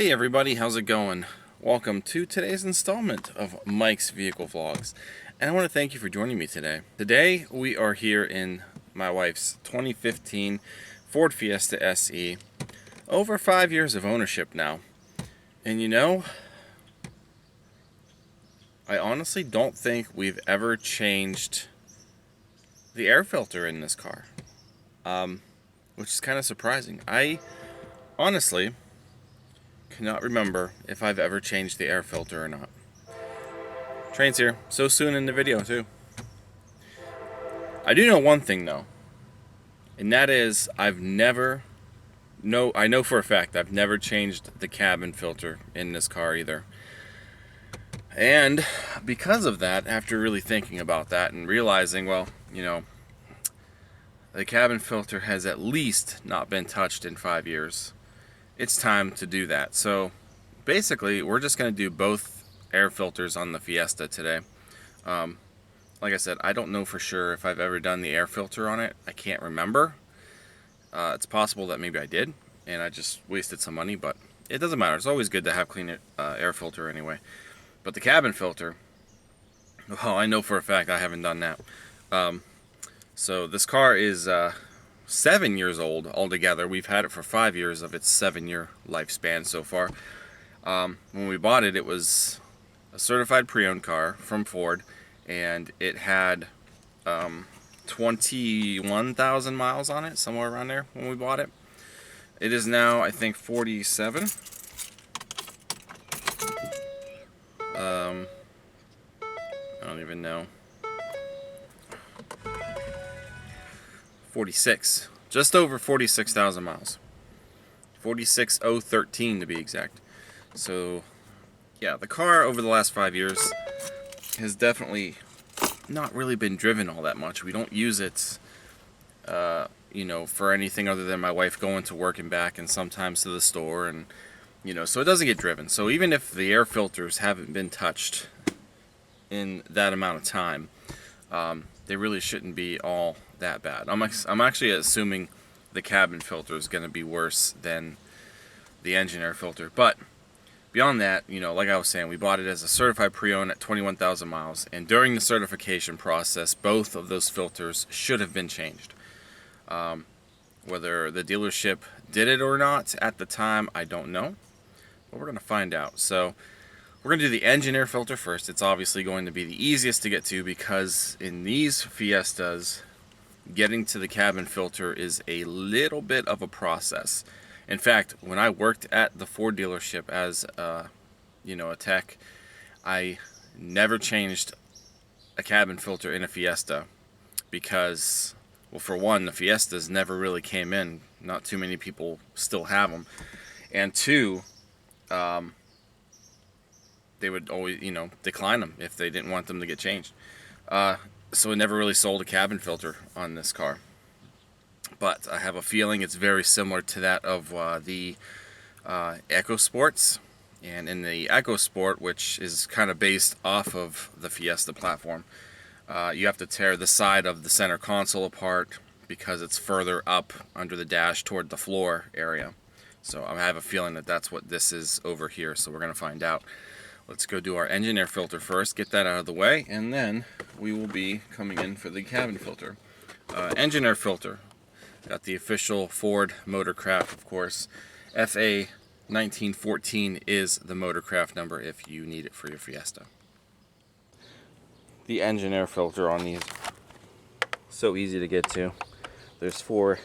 Hey everybody, how's it going? Welcome to today's installment of Mike's Vehicle Vlogs. And I want to thank you for joining me today. Today we are here in my wife's 2015 Ford Fiesta SE. Over 5 years of ownership now. And you know, I honestly don't think we've ever changed the air filter in this car. Which is kind of surprising. I honestly cannot remember if I've ever changed the air filter or not. Train's here, so soon in the video too. I do know one thing though, and that is I know for a fact I've never changed the cabin filter in this car either. And because of that, after really thinking about that and realizing, well, you know, the cabin filter has at least not been touched in 5 years. It's time to do that. So basically we're just going to do both air filters on the Fiesta today. Like I said, I don't know for sure if I've ever done the air filter on it. I can't remember. It's possible that maybe I did and I just wasted some money, but it doesn't matter. It's always good to have clean air filter anyway. But the cabin filter, well, I know for a fact I haven't done that. So this car is 7 years old altogether. We've had it for 5 years of its 7-year lifespan so far. When we bought it, it was a certified pre-owned car from Ford, and it had 21,000 miles on it, somewhere around there when we bought it. It is now, I think, 47. I don't even know. 46, just over 46,000 miles. 46,013 to be exact. So yeah, the car over the last 5 years has definitely not really been driven all that much. We don't use it you know, for anything other than my wife going to work and back, and sometimes to the store, and you know, so it doesn't get driven. So even if the air filters haven't been touched in that amount of time, they really shouldn't be all that bad. I'm actually assuming the cabin filter is going to be worse than the engine air filter. But beyond that, you know, like I was saying, we bought it as a certified pre-owned at 21,000 miles. And during the certification process, both of those filters should have been changed. Whether the dealership did it or not at the time, I don't know. But we're going to find out. So we're going to do the engine air filter first. It's obviously going to be the easiest to get to because in these Fiestas, getting to the cabin filter is a little bit of a process. In fact, when I worked at the Ford dealership as you know, a tech, I never changed a cabin filter in a Fiesta because, well, for one, the Fiestas never really came in. Not too many people still have them. And two, they would always, you know, decline them if they didn't want them to get changed. So it never really sold a cabin filter on this car. But I have a feeling it's very similar to that of the EcoSports. And in the EcoSport, which is kind of based off of the Fiesta platform, you have to tear the side of the center console apart because it's further up under the dash toward the floor area. So I have a feeling that that's what this is over here. So we're going to find out. Let's go do our engine air filter first, get that out of the way, and then we will be coming in for the cabin filter. Engine air filter. Got the official Ford Motorcraft, of course. FA 1914 is the Motorcraft number if you need it for your Fiesta. The engine air filter on these, so easy to get to. There's 4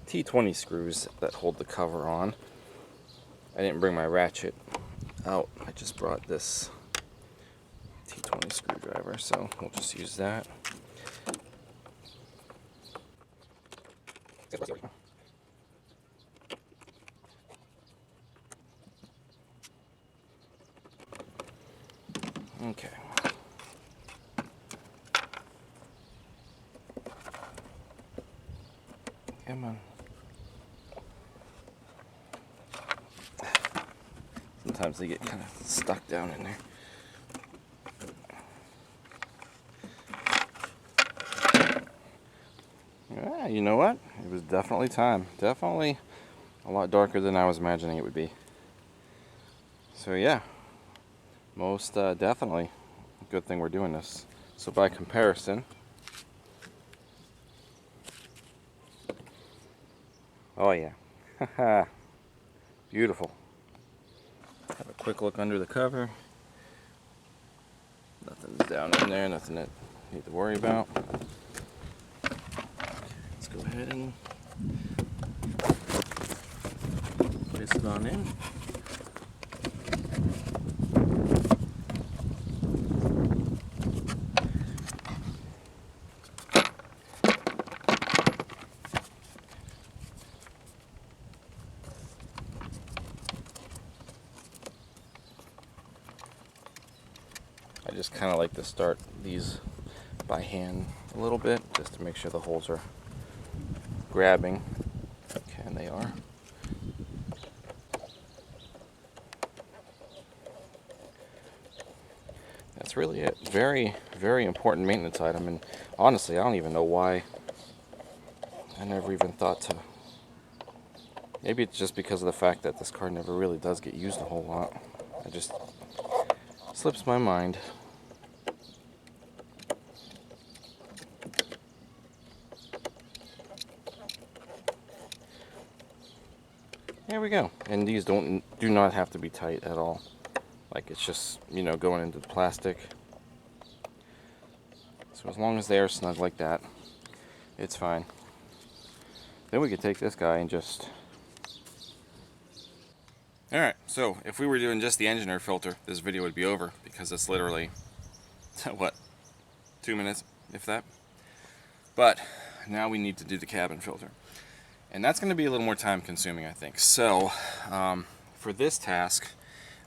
T20 screws that hold the cover on. I didn't bring my ratchet out. I just brought this T20 screwdriver, so we'll just use that. Okay. Come on. Sometimes they get kind of stuck down in there. Yeah, you know what? It was definitely time. Definitely a lot darker than I was imagining it would be. So yeah, most definitely a good thing we're doing this. So by comparison, oh yeah, haha, beautiful. Have a quick look under the cover. Nothing's down in there, nothing that you need to worry about. Let's go ahead and place it on in. I just kind of like to start these by hand a little bit, just to make sure the holes are grabbing. Okay, and they are. That's really it. Very, very important maintenance item, and honestly, I don't even know why I never even thought to. Maybe it's just because of the fact that this car never really does get used a whole lot. It just slips my mind. There we go. And these do not have to be tight at all. Like, it's just, you know, going into the plastic. So as long as they are snug like that, it's fine. Then we could take this guy and just... Alright, so if we were doing just the engine air filter, this video would be over, because it's literally, what, 2 minutes, if that? But now we need to do the cabin filter. And that's going to be a little more time consuming, I think. So, for this task,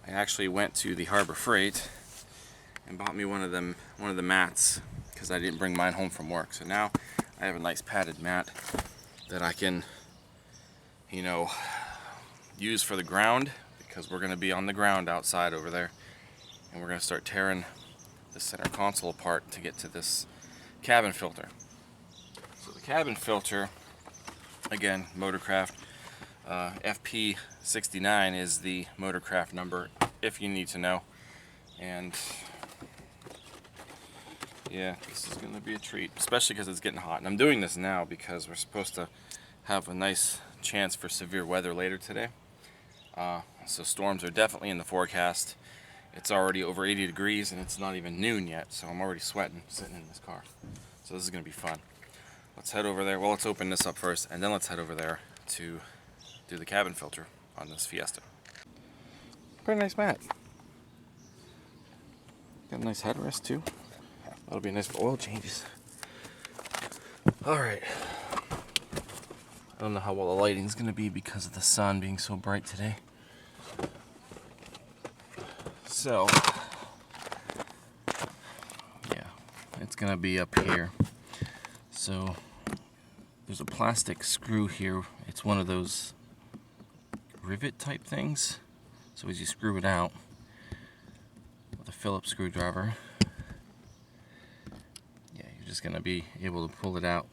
I actually went to the Harbor Freight and bought me one of the mats, because I didn't bring mine home from work. So now I have a nice padded mat that I can, you know, use for the ground, because we're going to be on the ground outside over there, and we're going to start tearing the center console apart to get to this cabin filter. So the cabin filter, again, Motorcraft FP69 is the Motorcraft number, if you need to know. And yeah, this is going to be a treat, especially because it's getting hot. And I'm doing this now because we're supposed to have a nice chance for severe weather later today. So storms are definitely in the forecast. It's already over 80 degrees and it's not even noon yet, so I'm already sweating sitting in this car. So this is going to be fun. Let's head over there. Well, let's open this up first, and then let's head over there to do the cabin filter on this Fiesta. Pretty nice mat. Got a nice headrest too. That'll be nice for oil changes. Alright. I don't know how well the lighting's going to be because of the sun being so bright today. So, yeah, it's going to be up here. So, there's a plastic screw here. It's one of those rivet type things. So as you screw it out with a Phillips screwdriver, yeah, you're just going to be able to pull it out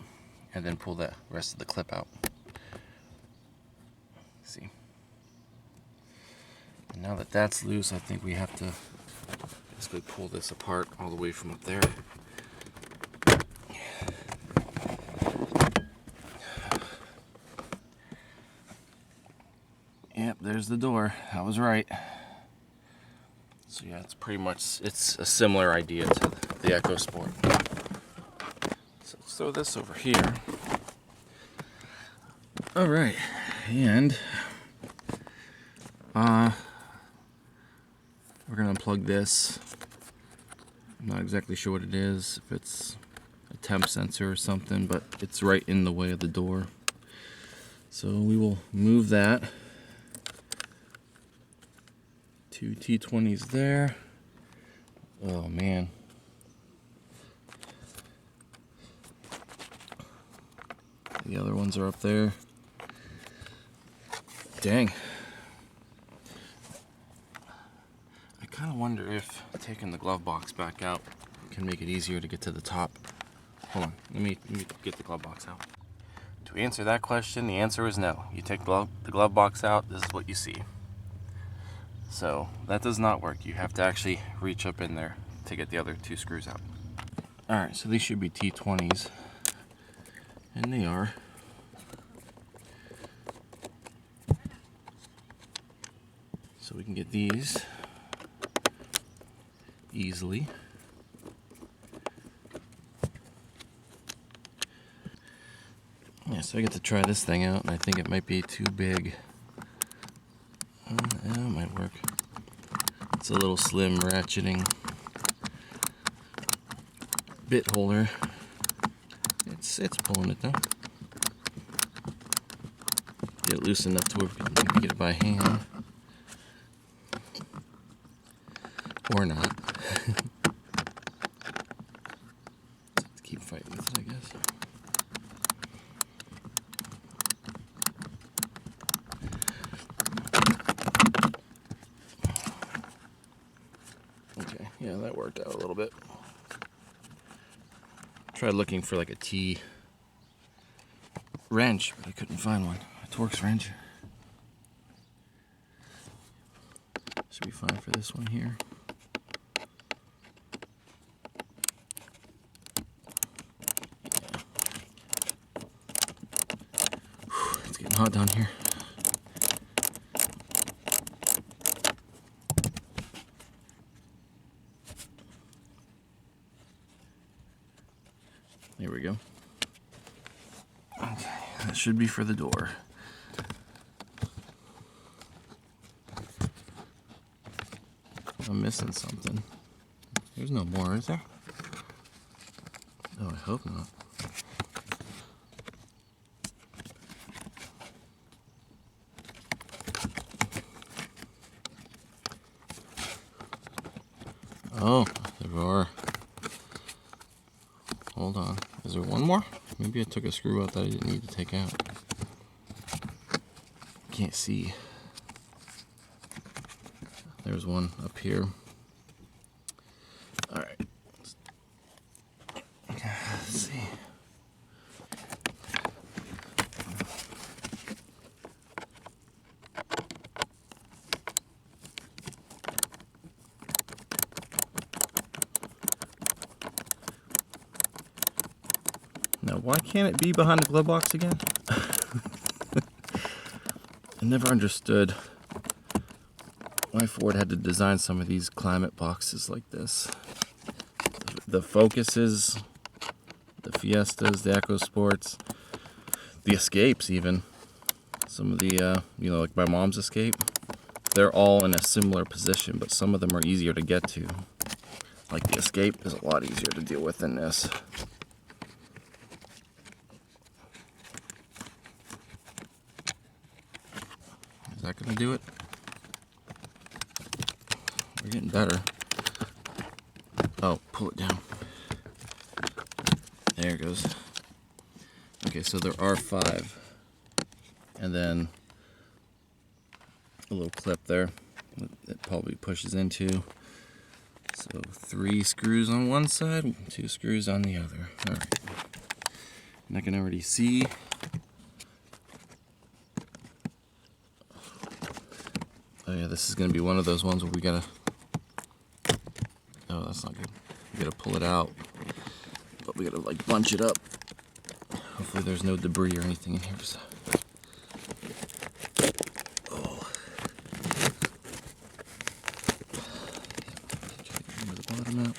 and then pull the rest of the clip out. See? And now that that's loose, I think we have to basically pull this apart all the way from up there. Yep, there's the door. I was right. So yeah, it's pretty much, it's a similar idea to the EcoSport. So let's throw this over here. Alright, and we're gonna unplug this. I'm not exactly sure what it is, if it's a temp sensor or something, but it's right in the way of the door. So we will move that. Two T20s there. Oh man. The other ones are up there. Dang. I kind of wonder if taking the glove box back out can make it easier to get to the top. Hold on, let me get the glove box out. To answer that question, the answer is no. You take the glove box out, this is what you see. So that does not work. You have to actually reach up in there to get the other 2 screws out. Alright, so these should be T20s. And they are. So we can get these easily. Yeah, so I get to try this thing out, and I think it might be too big. Yeah, it might work. It's a little slim ratcheting bit holder. It's pulling it though. Get it loose enough to where we can get it by hand. Or not. Let's keep fighting with it, I guess. Okay, yeah, that worked out a little bit. Tried looking for like a T wrench, but I couldn't find one. A Torx wrench. Should be fine for this one here. Yeah. Whew, it's getting hot down here. There we go. Okay, that should be for the door. I'm missing something. There's no more, is there? Oh, I hope not. Oh, there are. Hold on. Is there one more? Maybe I took a screw out that I didn't need to take out. Can't see. There's one up here. Alright. Okay, let's see. Now, why can't it be behind the glove box again? I never understood why Ford had to design some of these climate boxes like this. The Focuses, the Fiestas, the EcoSports, the Escapes even. Some of the, like my mom's Escape. They're all in a similar position, but some of them are easier to get to. Like the Escape is a lot easier to deal with than this. Is that gonna do it? We're getting better. Oh, pull it down. There it goes. Okay, so there are 5. And then a little clip there that probably pushes into. So 3 screws on one side, 2 screws on the other. Alright. And I can already see. Oh yeah, this is going to be one of those ones where we gotta... Oh, that's not good. We gotta pull it out. But we gotta like bunch it up. Hopefully there's no debris or anything in here. So. Oh. Move the bottom out.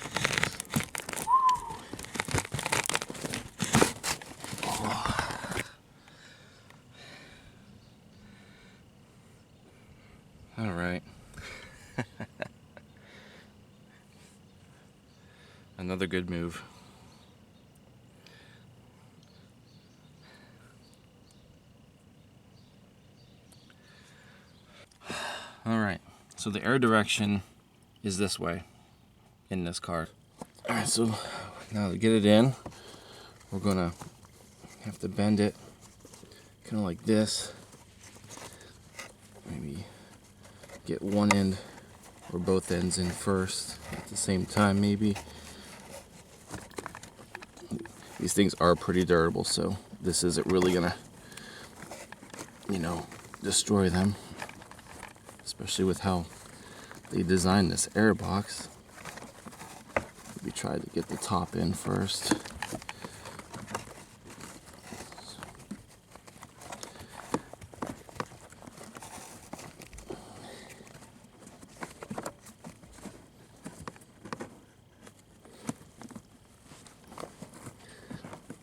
All right. Another good move. All right. So the air direction is this way in this car. All right. So now to get it in, we're gonna have to bend it kind of like this. Maybe get one end or both ends in first at the same time, maybe. These things are pretty durable, so this isn't really gonna, destroy them. Especially with how they designed this air box. We tried to get the top in first.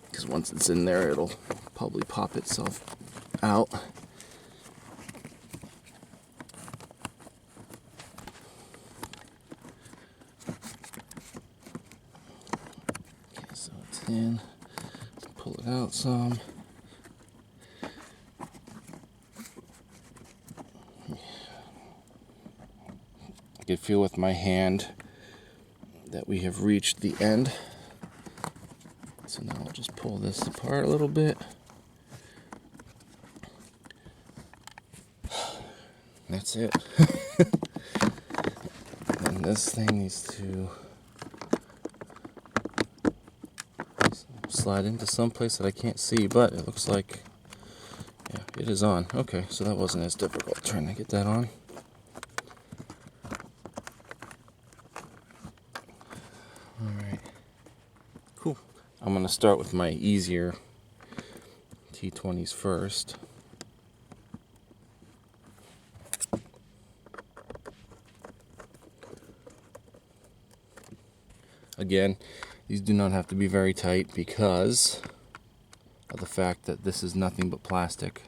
Because once it's in there, it'll probably pop itself out. In, pull it out some. I can feel with my hand that we have reached the end. So now I'll just pull this apart a little bit. That's it. And this thing needs to slide into some place that I can't see, but it looks like, yeah, it is on. Okay, so that wasn't as difficult trying to get that on. Alright, cool. I'm going to start with my easier T20s first. Again, these do not have to be very tight because of the fact that this is nothing but plastic.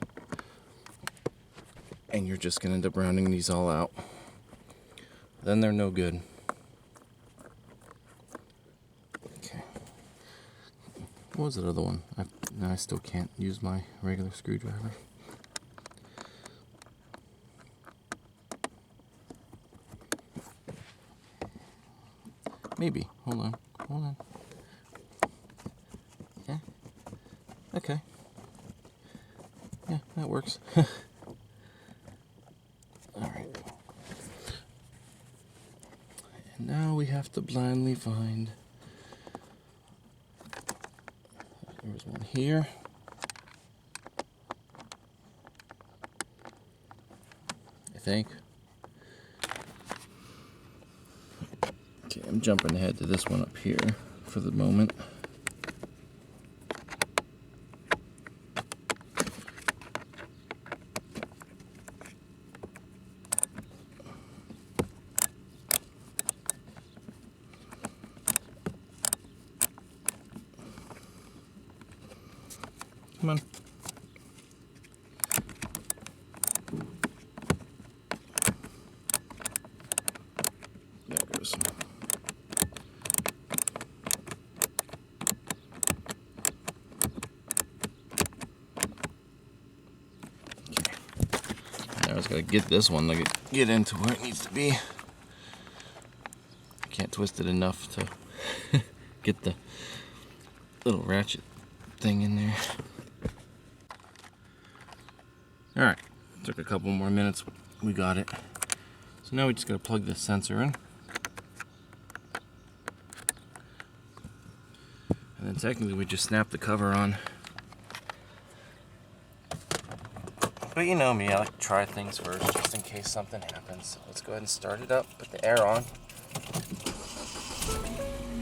And you're just going to end up rounding these all out. Then they're no good. Okay. What was that other one? I still can't use my regular screwdriver. Maybe. Hold on. Hold on. Yeah. Okay. Yeah, that works. Alright. And now we have to blindly find. There's one here. I think. Okay, I'm jumping ahead to this one up here for the moment. Come on. There it goes. I was gonna get this one to get into where it needs to be. Can't twist it enough to get the little ratchet thing in there. Alright, took a couple more minutes, we got it. So now we just gotta plug this sensor in. And then technically we just snap the cover on. But you know me, I like to try things first, just in case something happens. So let's go ahead and start it up, put the air on.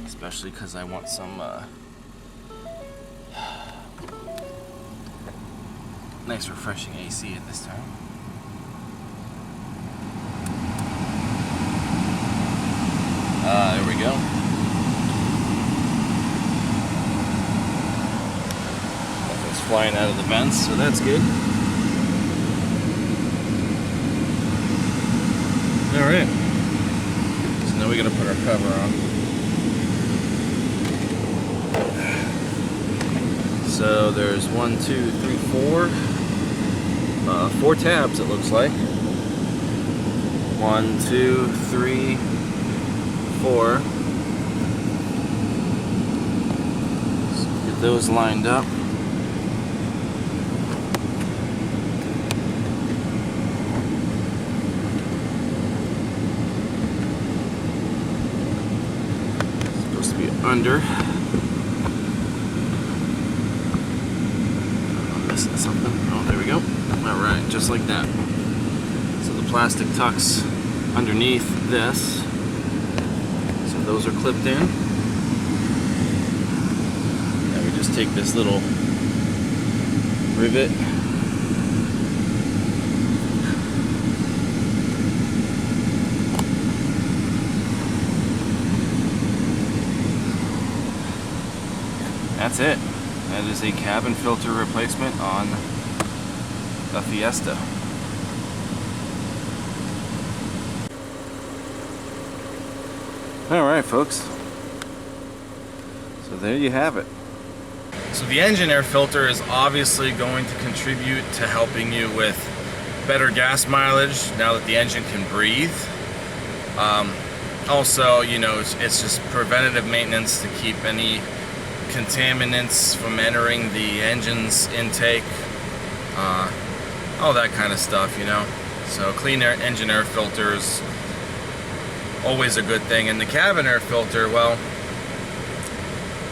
Especially because I want some nice refreshing AC at this time. There we go. Nothing's flying out of the vents, so that's good. Alright. So now we gotta put our cover on. So there's 1, 2, 3, 4. 4 tabs, it looks like. 1, 2, 3, 4. So get those lined up. It's supposed to be under. Something. Oh, there we go. Alright, just like that. So the plastic tucks underneath this. So those are clipped in. And we just take this little rivet. That's it. That is a cabin filter replacement on the Fiesta. Alright folks, so there you have it. So the engine air filter is obviously going to contribute to helping you with better gas mileage now that the engine can breathe. Also, you know, it's just preventative maintenance to keep any contaminants from entering the engine's intake, all that kind of stuff, you know. So clean engine air filters, always a good thing. And the cabin air filter, well,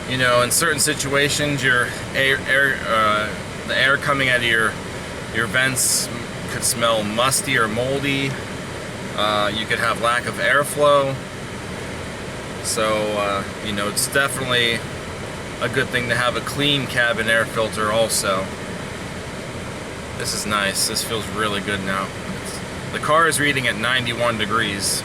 you know, in certain situations, the air coming out of your vents could smell musty or moldy. You could have lack of airflow. So, you know, it's definitely a good thing to have a clean cabin air filter also. This is nice. This feels really good now. The car is reading at 91 degrees.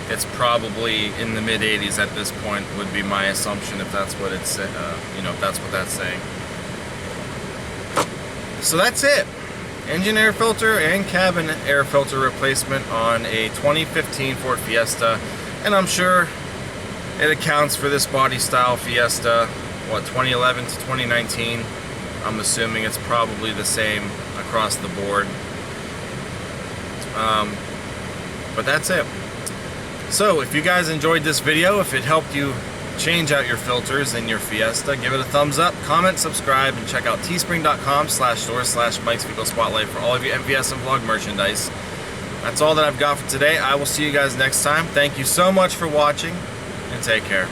It's probably in the mid 80s at this point, would be my assumption, if that's what it's, you know, if that's what that's saying. So that's it. Engine air filter and cabin air filter replacement on a 2015 Ford Fiesta, and I'm sure it accounts for this body style Fiesta, what, 2011 to 2019. I'm assuming it's probably the same across the board. But that's it. So if you guys enjoyed this video, if it helped you change out your filters in your Fiesta, give it a thumbs up, comment, subscribe, and check out teespring.com/store/Mike's Vehicle Spotlight for all of your MVS and vlog merchandise. That's all that I've got for today. I will see you guys next time. Thank you so much for watching, and take care.